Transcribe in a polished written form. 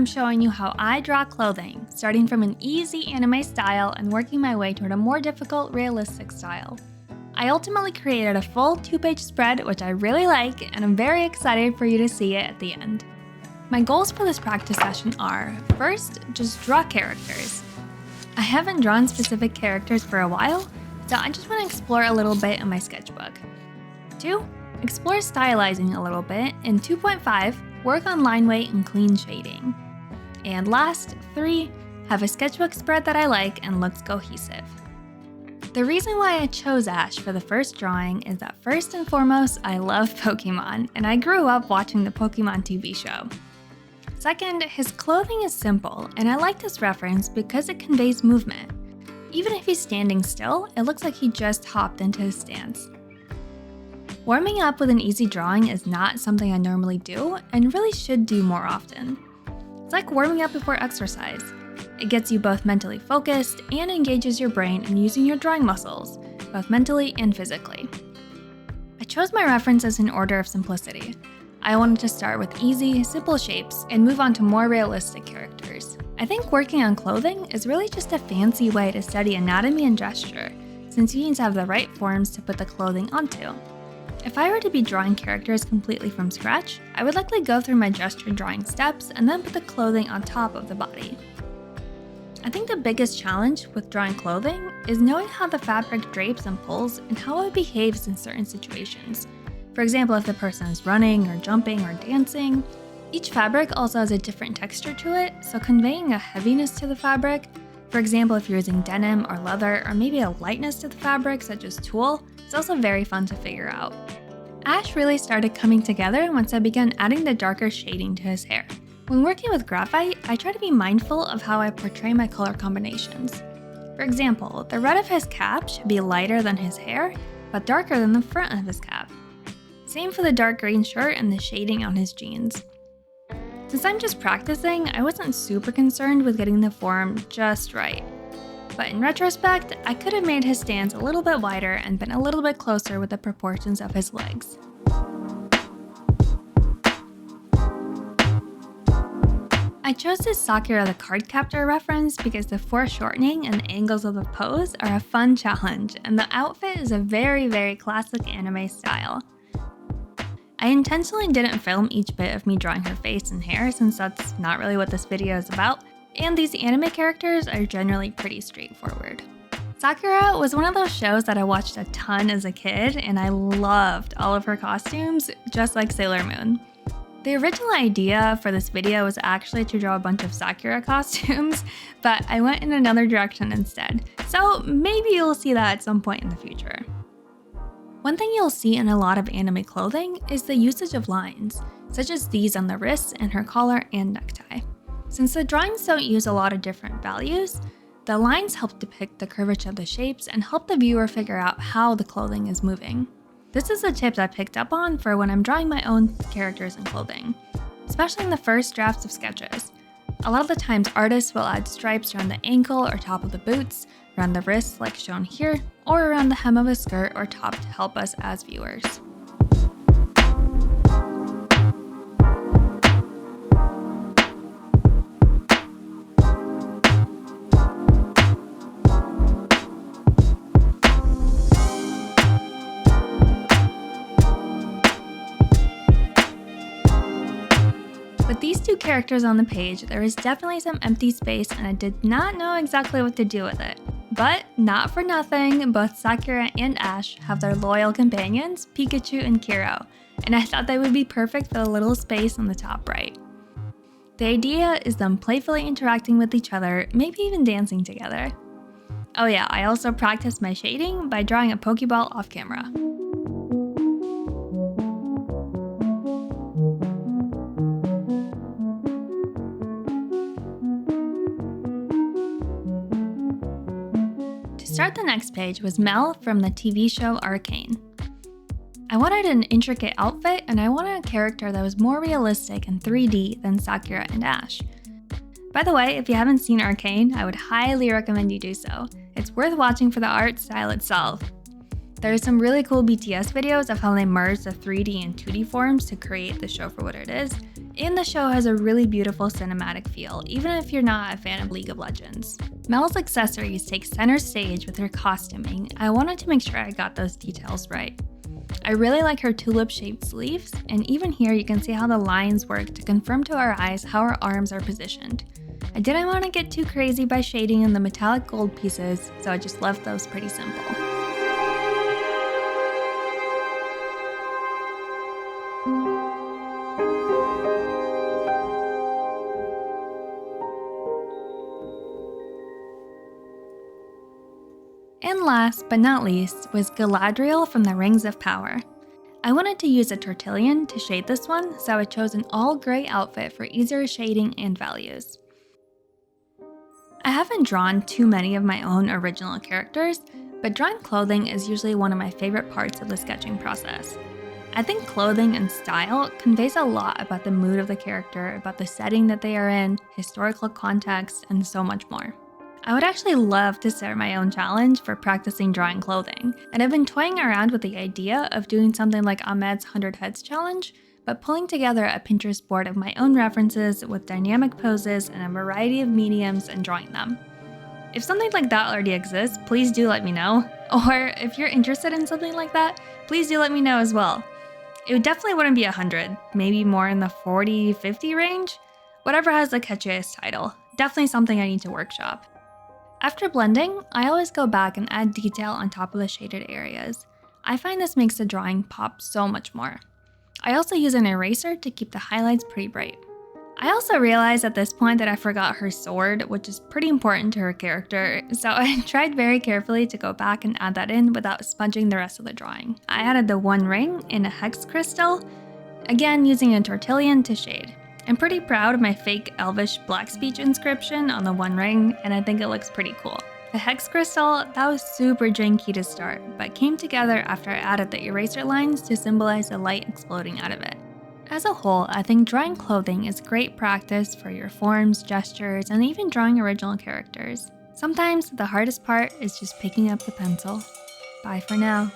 showing you how I draw clothing, starting from an easy anime style and working my way toward a more difficult, realistic style. I ultimately created a full 2-page spread, which I really like, and I'm very excited for you to see it at the end. My goals for this practice session are, first, just draw characters. I haven't drawn specific characters for a while, so I just want to explore a little bit in my sketchbook. 2, explore stylizing a little bit, and 2.5, work on line weight and clean shading. And last, 3, have a sketchbook spread that I like and looks cohesive. The reason why I chose Ash for the first drawing is that first and foremost, I love Pokemon, and I grew up watching the Pokemon TV show. Second, his clothing is simple, and I like this reference because it conveys movement. Even if he's standing still, it looks like he just hopped into his stance. Warming up with an easy drawing is not something I normally do, and really should do more often. It's like warming up before exercise. It gets you both mentally focused and engages your brain in using your drawing muscles, both mentally and physically. I chose my references in order of simplicity. I wanted to start with easy, simple shapes and move on to more realistic characters. I think working on clothing is really just a fancy way to study anatomy and gesture, since you need to have the right forms to put the clothing onto. If I were to be drawing characters completely from scratch, I would likely go through my gesture drawing steps and then put the clothing on top of the body. I think the biggest challenge with drawing clothing is knowing how the fabric drapes and pulls and how it behaves in certain situations. For example, if the person is running or jumping or dancing. Each fabric also has a different texture to it, so conveying a heaviness to the fabric, for example if you're using denim or leather, or maybe a lightness to the fabric such as tulle, is also very fun to figure out. Ash really started coming together once I began adding the darker shading to his hair. When working with graphite, I try to be mindful of how I portray my color combinations. For example, the red of his cap should be lighter than his hair, but darker than the front of his cap. Same for the dark green shirt and the shading on his jeans. Since I'm just practicing, I wasn't super concerned with getting the form just right. But in retrospect, I could have made his stance a little bit wider and been a little bit closer with the proportions of his legs. I chose this Sakura the Cardcaptor reference because the foreshortening and the angles of the pose are a fun challenge, and the outfit is a very classic anime style. I intentionally didn't film each bit of me drawing her face and hair since that's not really what this video is about, and these anime characters are generally pretty straightforward. Sakura was one of those shows that I watched a ton as a kid, and I loved all of her costumes, just like Sailor Moon. The original idea for this video was actually to draw a bunch of Sakura costumes, but I went in another direction instead, so maybe you'll see that at some point in the future. One thing you'll see in a lot of anime clothing is the usage of lines, such as these on the wrists and her collar and necktie. Since the drawings don't use a lot of different values, the lines help depict the curvature of the shapes and help the viewer figure out how the clothing is moving. This is a tip I picked up on for when I'm drawing my own characters and clothing, especially in the first drafts of sketches. A lot of the times artists will add stripes around the ankle or top of the boots, around the wrists like shown here, or around the hem of a skirt or top to help us as viewers. With these two characters on the page, there is definitely some empty space and I did not know exactly what to do with it. But not for nothing, both Sakura and Ash have their loyal companions, Pikachu and Kiro, and I thought they would be perfect for the little space on the top right. The idea is them playfully interacting with each other, maybe even dancing together. Oh yeah, I also practiced my shading by drawing a Pokeball off camera. To start the next page was Mel from the TV show Arcane. I wanted an intricate outfit and I wanted a character that was more realistic and 3D than Sakura and Ash. By the way, if you haven't seen Arcane, I would highly recommend you do so. It's worth watching for the art style itself. There are some really cool BTS videos of how they merge the 3D and 2D forms to create the show for what it is, And the show has a really beautiful cinematic feel, even if you're not a fan of League of Legends. Mel's accessories take center stage with her costuming. I wanted to make sure I got those details right. I really like her tulip-shaped sleeves, and even here you can see how the lines work to confirm to our eyes how her arms are positioned. I didn't want to get too crazy by shading in the metallic gold pieces, so I just left those pretty simple. And last but not least was Galadriel from the Rings of Power. I wanted to use a tortillon to shade this one, so I chose an all gray outfit for easier shading and values. I haven't drawn too many of my own original characters, but drawing clothing is usually one of my favorite parts of the sketching process. I think clothing and style conveys a lot about the mood of the character, about the setting that they are in, historical context, and so much more. I would actually love to start my own challenge for practicing drawing clothing, and I've been toying around with the idea of doing something like Ahmed's 100 Heads challenge, but pulling together a Pinterest board of my own references with dynamic poses and a variety of mediums and drawing them. If something like that already exists, please do let me know, or if you're interested in something like that, please do let me know as well. It definitely wouldn't be 100, maybe more in the 40, 50 range, whatever has the catchiest title. Definitely something I need to workshop. After blending, I always go back and add detail on top of the shaded areas. I find this makes the drawing pop so much more. I also use an eraser to keep the highlights pretty bright. I also realized at this point that I forgot her sword, which is pretty important to her character, so I tried very carefully to go back and add that in without smudging the rest of the drawing. I added the one ring in a hex crystal, again using a tortillon to shade. I'm pretty proud of my fake elvish black speech inscription on the one ring, and I think it looks pretty cool. The hex crystal, that was super janky to start, but came together after I added the eraser lines to symbolize the light exploding out of it. As a whole, I think drawing clothing is great practice for your forms, gestures, and even drawing original characters. Sometimes the hardest part is just picking up the pencil. Bye for now.